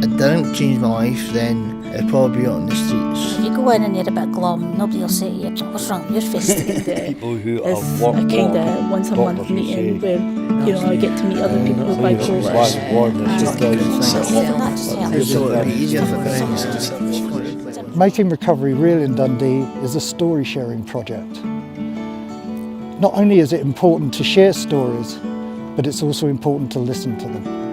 it didn't change my life, then it'd probably be out on the streets. If you go in and you're a bit glum, nobody will say to you, what's wrong with your face? People who It's have a worked kind of once a month meeting where, you know, I get to meet other people with bipolar. Making recovery real in Dundee is a story sharing project. Not only is it important to share stories, but it's also important to listen to them.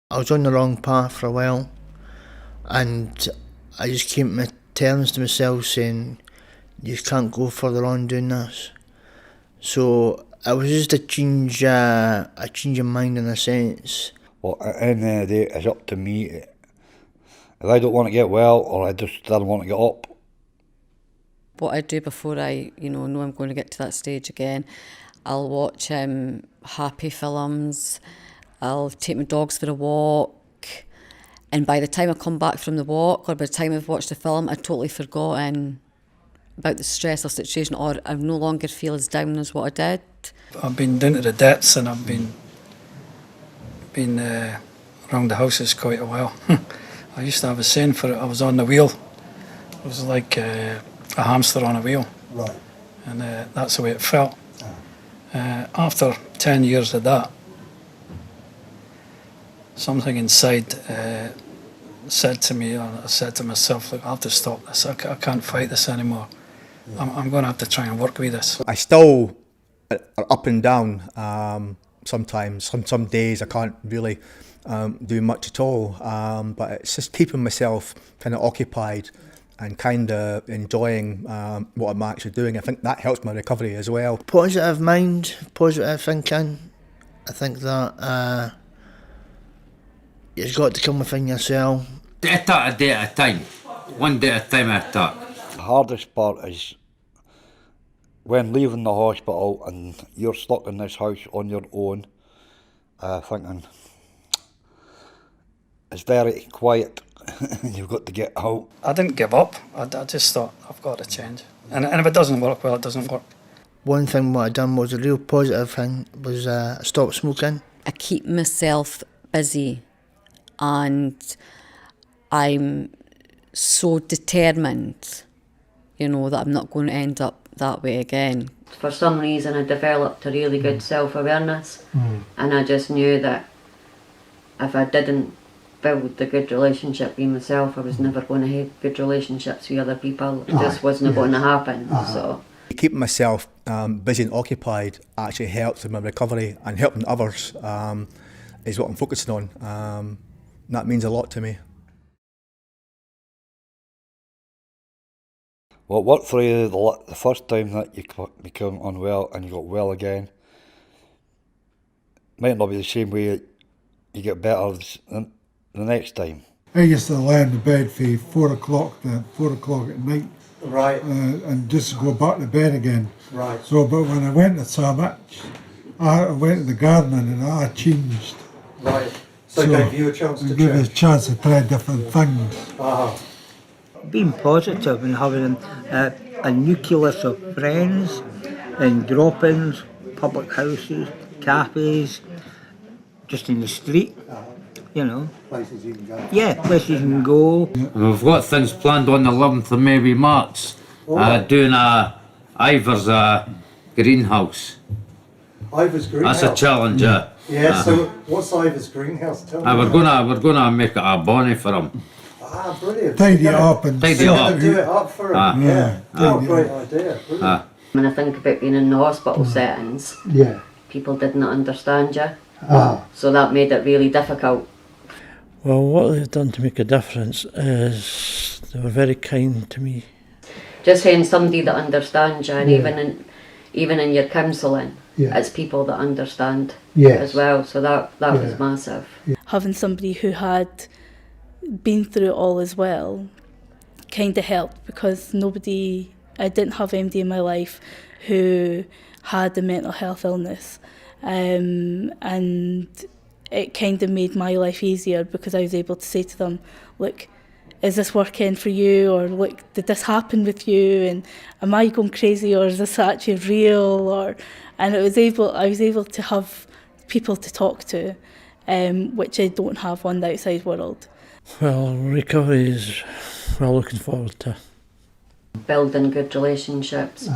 I was on the wrong path for a while, and I just came to terms to myself saying, you can't go further on doing this. So it was just a change of mind in a sense. Well, at the end of the day, it's up to me. If I don't want to get well, or I just don't want to get up. What I do before I, know I'm going to get to that stage again, I'll watch happy films. I'll take my dogs for a walk, and by the time I come back from the walk, or by the time I've watched the film, I've totally forgotten about the stress or situation, or I no longer feel as down as what I did. I've been down to the depths, and I've been around the houses quite a while. I used to have a saying for it. I was on the wheel. It was like a hamster on a wheel, Right. and that's the way it felt. After 10 years of that, something inside said to me, or I said to myself, look, I have to stop this. I can't fight this anymore. I'm going to have to try and work with this. I still are up and down sometimes. Some days I can't really do much at all, but it's just keeping myself kind of occupied and kind of enjoying what I'm actually doing. I think that helps my recovery as well. Positive mind, positive thinking. I think that you've got to come within yourself. A day at a time. One day at a time I attack. The hardest part is when leaving the hospital and you're stuck in this house on your own, thinking it's very quiet. You've got to get out. I didn't give up. I just thought, I've got to change. And if it doesn't work, well, it doesn't work. One thing what I done was a real positive thing was I stopped smoking. I keep myself busy, and I'm so determined, that I'm not going to end up that way again. For some reason I developed a really good self-awareness, and I just knew that if I didn't build the good relationship with myself, I was never going to have good relationships with other people. It just wasn't going to happen. So Keeping myself busy and occupied actually helps in my recovery, and helping others is what I'm focusing on. That means a lot to me. Well, it worked for you the first time that you became unwell and you got well again. Might not be the same way you get better the next time. I used to lie in the bed for 4 o'clock at night. Right. And just go back to bed again. Right. So, but when I went to Samach, I went to the gardening and I changed. Right. So it gave you a chance to give change. us a chance to try different things. Being positive and having a nucleus of friends and drop-ins, public houses, cafes, just in the street, Places you can go. Yeah, places you can go. And we've got things planned on the 11th of maybe March. Doing Ivor's greenhouse. Ivor's greenhouse? That's a challenge, Yeah, so what's Ivor's greenhouse? Tell me. We're gonna make it a bonnie for him. Brilliant. Tidy it up and Tidy it up. do it up for him. Great idea. Brilliant. when I think about being in the hospital settings, people didn't understand you. So that made it really difficult. Well, what they've done to make a difference is they were very kind to me. Just having somebody that understands you, and even in your counselling, it's people that understand as well. So that was massive. Having somebody who had been through it all as well kind of helped, because I didn't have anybody in my life who had a mental health illness, and it kind of made my life easier, because I was able to say to them, look, is this working for you, or look, did this happen with you, and am I going crazy, or is this actually real, and I was able to have people to talk to, which I don't have on the outside world. Well, recovery is well looking forward to. Building good relationships,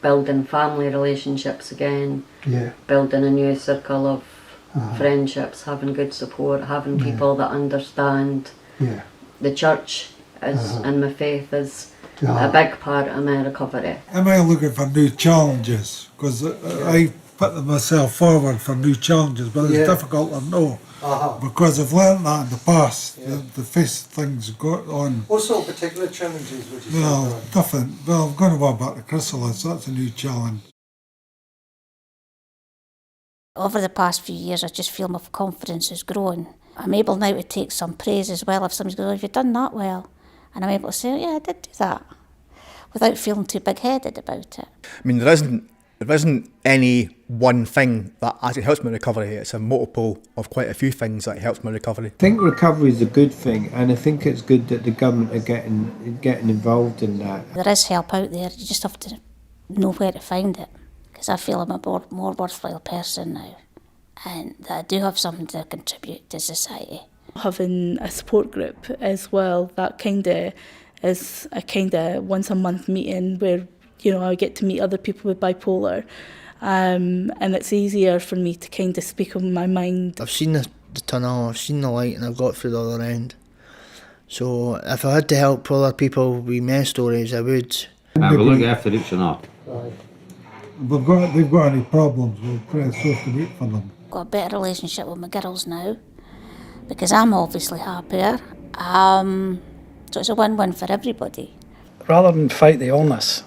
building family relationships again, Yeah. building a new circle of friendships, having good support, having people that understand. Yeah. The church is, and my faith is a big part of my recovery. Am I looking for new challenges? Because I put myself forward for new challenges, but it's difficult to know. Because I've learned that in the past, the face things go on. What sort of particular challenges would you say? Well, different. Well, I'm going to go back to chrysalis, that's a new challenge. Over the past few years, I just feel my confidence has grown. I'm able now to take some praise as well. If somebody goes, oh, you've done that well. And I'm able to say, oh, yeah, I did do that, without feeling too big-headed about it. I mean, there isn't any one thing that actually helps my recovery. It's a multiple of quite a few things that helps my recovery. I think recovery is a good thing, and I think it's good that the government are getting involved in that. There is help out there, you just have to know where to find it. Because I feel I'm a more worthwhile person now, and that I do have something to contribute to society. Having a support group as well, that kind of is a kind of once a month meeting where, you know, I get to meet other people with bipolar, and it's easier for me to kind of speak on my mind. I've seen the tunnel, I've seen the light, and I've got through the other end. So if I had to help other people with my stories, I would. I will look after each other. If they've got any problems, we'll try and sort them out for them. Got a better relationship with my girls now, because I'm obviously happier. So it's a win-win for everybody. Rather than fight the illness,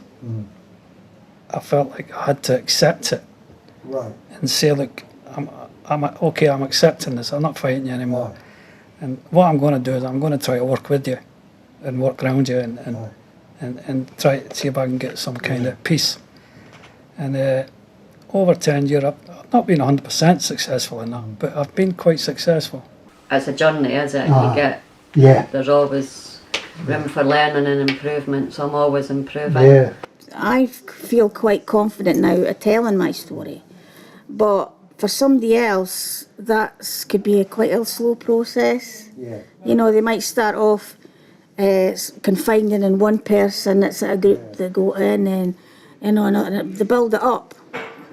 I felt like I had to accept it. Right. And say, look, I'm okay, I'm accepting this, I'm not fighting you anymore. Right. And what I'm going to do is I'm going to try to work with you and work around you and try to see if I can get some kind of peace. And over 10 years, I've not been 100% successful in that, but I've been quite successful. It's a journey, is it? There's always room for learning and improvement, so I'm always improving. Yeah. I feel quite confident now at telling my story, but for somebody else, that could be quite a slow process. Yeah. You know, they might start off confiding in one person, it's a group they go in, and you know, and they build it up.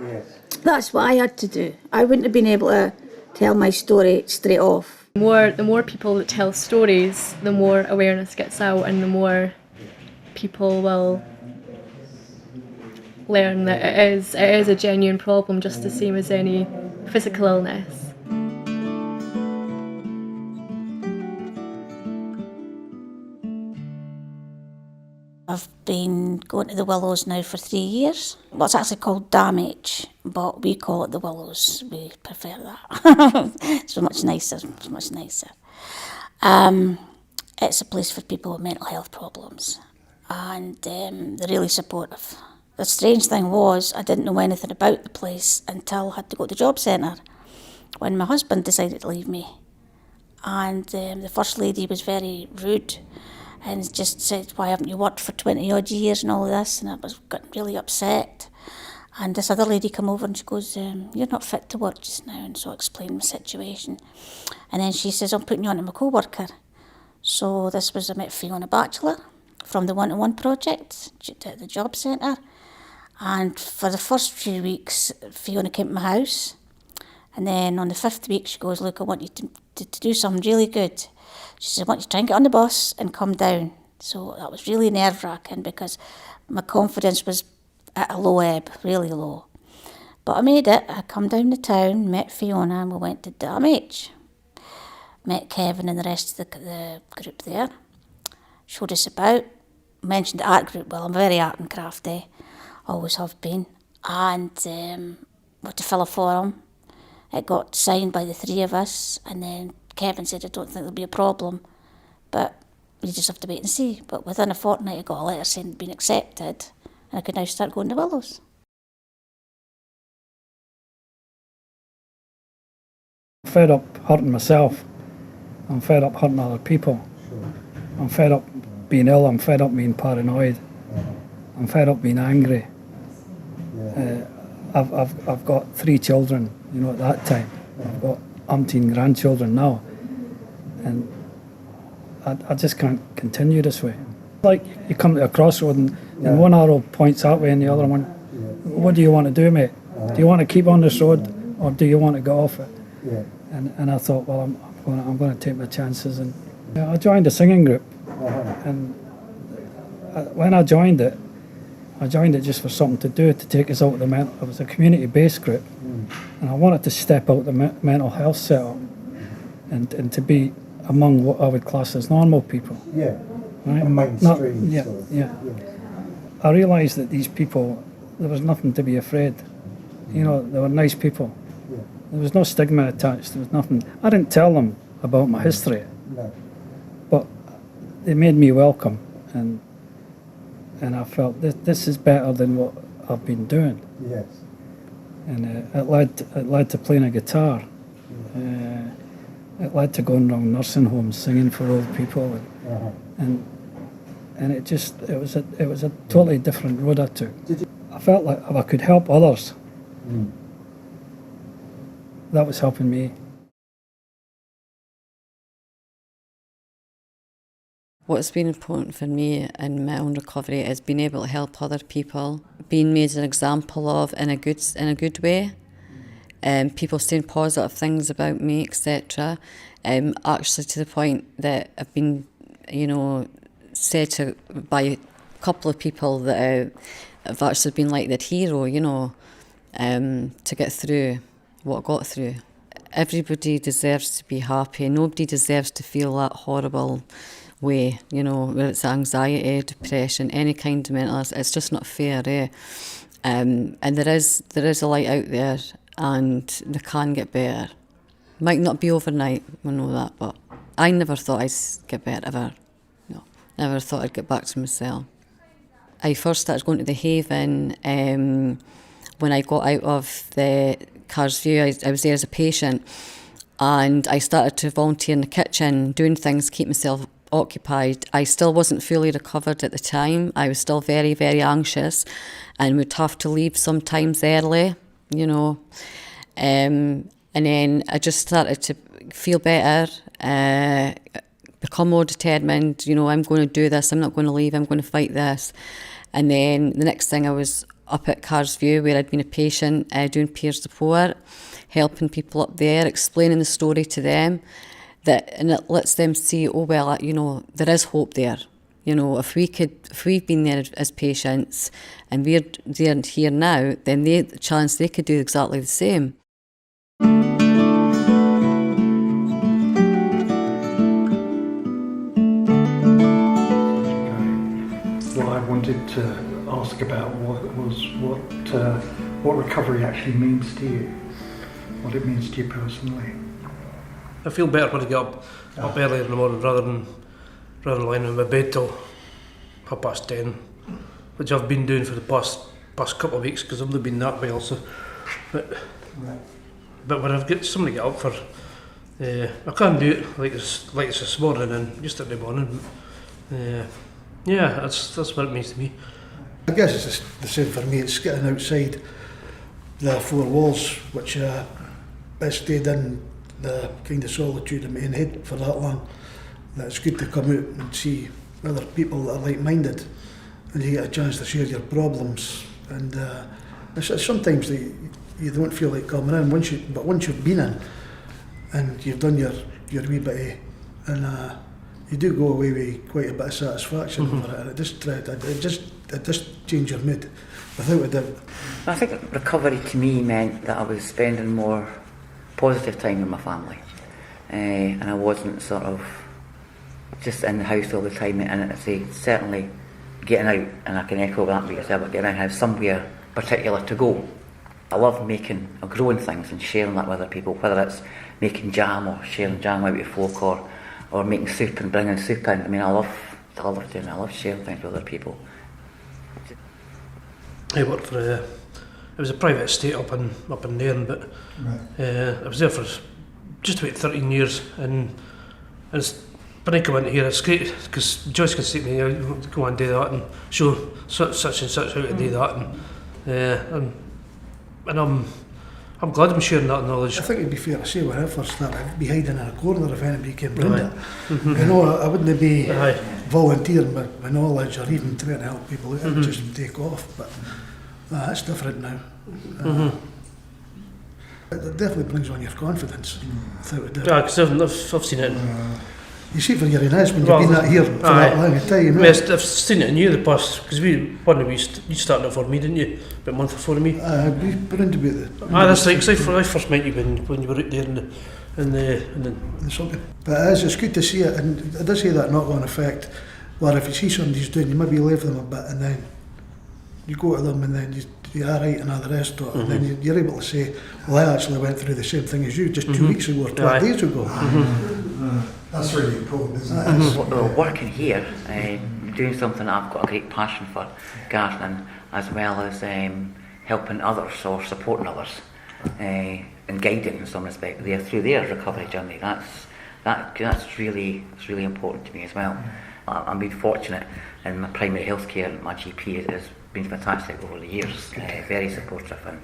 Yes. That's what I had to do. I wouldn't have been able to tell my story straight off. The more people that tell stories, the more awareness gets out, and the more people will learn that it is a genuine problem, just the same as any physical illness. I've been going to the Willows now for 3 years. Well, it's actually called Damage, but we call it the Willows. We prefer that. It's much nicer. It's much nicer. It's a place for people with mental health problems, and they're really supportive. The strange thing was, I didn't know anything about the place until I had to go to the job centre when my husband decided to leave me. And the first lady was very rude and just said, why haven't you worked for 20 odd years and all of this? And I was getting really upset. And this other lady came over and she goes, you're not fit to work just now. And so I explained my situation. And then she says, I'm putting you on to my co-worker. So this was, I met Fiona Batchelor from the One-to-One project at the job centre. And for the first few weeks, Fiona came to my house. And then on the 5th week, she goes, look, I want you to do something really good. She said, I want you to try and get on the bus and come down. So that was really nerve-wracking because my confidence was at a low ebb, really low. But I made it. I come down the town, met Fiona, and we went to Damage. Met Kevin and the rest of the group there. Showed us about. Mentioned the art group. Well, I'm very art and crafty. Always have been. And had to fill a form. It got signed by the 3 of us, and then Kevin said, I don't think there'll be a problem, but we just have to wait and see. But within a fortnight, I got a letter saying it'd been accepted, and I could now start going to Willows. I'm fed up hurting myself. I'm fed up hurting other people. I'm fed up being ill, I'm fed up being paranoid, I'm fed up being angry. I've got 3 children, you know, at that time. I've got umpteen grandchildren now. And I just can't continue this way. Like you come to a crossroad and one arrow points that way and the other one, what do you want to do, mate? Do you want to keep on this road or do you want to go off it? And I thought, well, I'm going to take my chances. And I joined a singing group. And when I joined it just for something to do, to take us out of the mental. It was a community-based group, and I wanted to step out the mental health setup and to be among what I would class as normal people. Yeah. Right? Mainstream. Yeah. I realised that these people, there was nothing to be afraid. You know, they were nice people. Yeah. There was no stigma attached. There was nothing. I didn't tell them about my history, but they made me welcome, and I felt this is better than what I've been doing. Yes. And it led to playing a guitar. It led to going around nursing homes singing for old people, and it was a totally different road I took. I felt like if I could help others, that was helping me. What's been important for me in my own recovery is being able to help other people, being made an example of in a good way, people saying positive things about me, etc. Actually, to the point that I've been, said to by a couple of people that I've actually been like their hero, to get through what I got through. Everybody deserves to be happy. Nobody deserves to feel that horrible way, whether it's anxiety, depression, any kind of mental illness. It's just not fair, and there is a light out there, and they can get better. Might not be overnight, we know that, but I never thought I'd get better ever. No, never thought I'd get back to myself. I first started going to the Haven when I got out of the Carsview. I was there as a patient, and I started to volunteer in the kitchen, doing things to keep myself occupied. I still wasn't fully recovered at the time. I was still very, very anxious and would have to leave sometimes early, and then I just started to feel better, become more determined, I'm going to do this, I'm not going to leave, I'm going to fight this. And then the next thing I was up at Carsview, where I'd been a patient, doing peer support, helping people up there, explaining the story to them, and it lets them see, there is hope there. If we've been there as patients and we're there here now, then the chance they could do exactly the same. What I wanted to ask about was what recovery actually means to you, what it means to you personally. I feel better when I get up earlier in the morning rather than lying in my bed till 10:30, which I've been doing for the past couple of weeks because I've only been that well. So, but when I've got somebody to get up for, I can't do it like it's this morning and just at the morning. That's what it means to me. I guess it's the same for me. It's getting outside the 4 walls, which I stayed in the kind of solitude in my own head for that long, that it's good to come out and see other people that are like-minded, and you get a chance to share your problems. And it's sometimes that you don't feel like coming in, but once you've been in and you've done your wee bit, and you do go away with quite a bit of satisfaction over it, and it just changes your mood, without a doubt. I think recovery to me meant that I was spending more positive time with my family, and I wasn't sort of just in the house all the time. And I say certainly getting out, and I can echo that with yourself, but getting out and have somewhere particular to go. I love making or growing things and sharing that with other people, whether it's making jam or sharing jam out with folk, or making soup and bringing soup in. I mean, I love doing it. I love sharing things with other people. I worked for it was a private estate up in Nairn, but I was there for just about 13 years, and it's when I come into here, it's great because Joyce can say to me, go and do that and show such and such how to do that, and I'm glad I'm sharing that knowledge. I think it'd be fair to say when I first started, I'd be hiding in a corner if anybody came round it. You know, I wouldn't be volunteering my knowledge or even trying to help people out. I'd just take off, but it's different now. It definitely brings on your confidence. Without a doubt. Yeah, because I've seen it. You see it for your own eyes when you've been out here for that long a time. You know? Yes, I've seen it in you the past, because you started it for me, didn't you? About a month before me. We've been into about that's right, because I first met you when you were out there in the something. But it's good to see it, and I does say that knock-on effect, where if you see somebody's doing, you maybe leave them a bit, and then you go to them, and then you are right and all the rest of it, and then you're able to say, well, I actually went through the same thing as you just 2 weeks ago or 12 days ago. That's really important, isn't it? Well, working here, doing something that I've got a great passion for, gardening, as well as helping others or supporting others, and guiding in some respect through their recovery journey. That's really important to me as well. I've been fortunate in my primary health care. My GP has been fantastic over the years, very supportive. And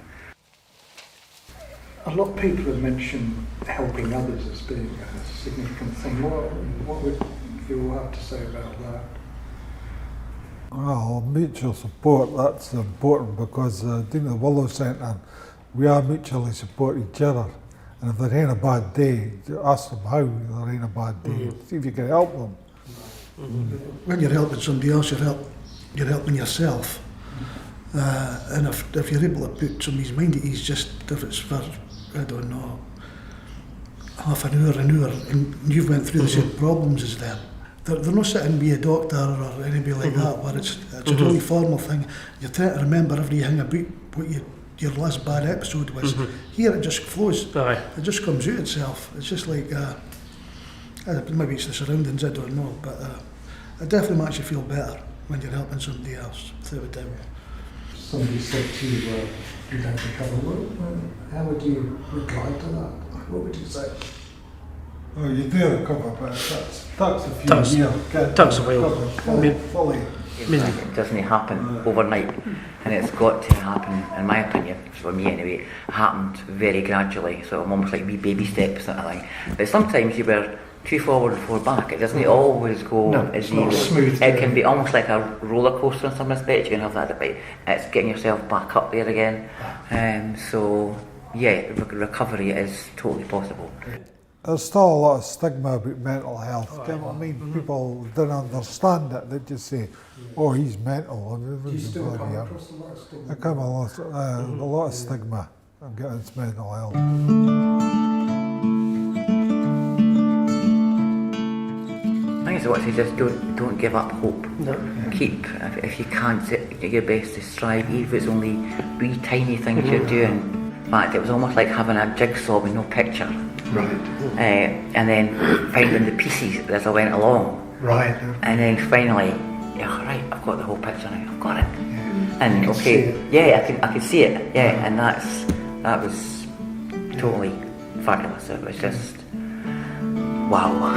a lot of people have mentioned helping others as being a significant thing. What would you all have to say about that? Well, mutual support, that's important because doing the Willows Centre, we are mutually support each other. And if they're in a bad day, ask them how they're in a bad day, see if you can help them. When you're helping somebody else, you're helping yourself. And if you're able to put somebody's mind at ease, just if it's for, I don't know, half an hour, and you've went through the same problems as them. They're not sitting to be a doctor or anybody like that, where it's a really formal thing. You're trying to remember everything about what your last bad episode was. Here it just flows. It just comes out itself. It's just like, maybe it's the surroundings, I don't know, but it definitely makes you feel better when you're helping somebody else, without a doubt. Somebody said to you, you don't recover. How would you reply to that? What would you say? Oh, you do recover, but that's a few years. Takes a while. Fully. It doesn't happen overnight, and it's got to happen, in my opinion, for me anyway, it happened very gradually, so almost like wee baby steps sort of thing. But sometimes you were 2 forward and 4 back. It doesn't always go as easy. Smooth. It can be almost like a roller coaster in some respects. You can have that debate. It's getting yourself back up there again. So yeah, recovery is totally possible. There's still a lot of stigma about mental health. Do you know what I mean? People don't understand it. They just say, "Oh, he's mental." Do you still come across a lot of stigma? I come across a lot of stigma against mental health. I think it's what I say, just don't give up hope. No. Keep, if you can't, do your best to strive, even if it's only wee tiny things you're doing. In fact, it was almost like having a jigsaw with no picture. Right. And then finding the pieces as I went along. Right. And then finally, yeah, right, I've got the whole picture now, I've got it. Yeah. And I could see it, yeah, and that was totally fabulous. It was just, wow.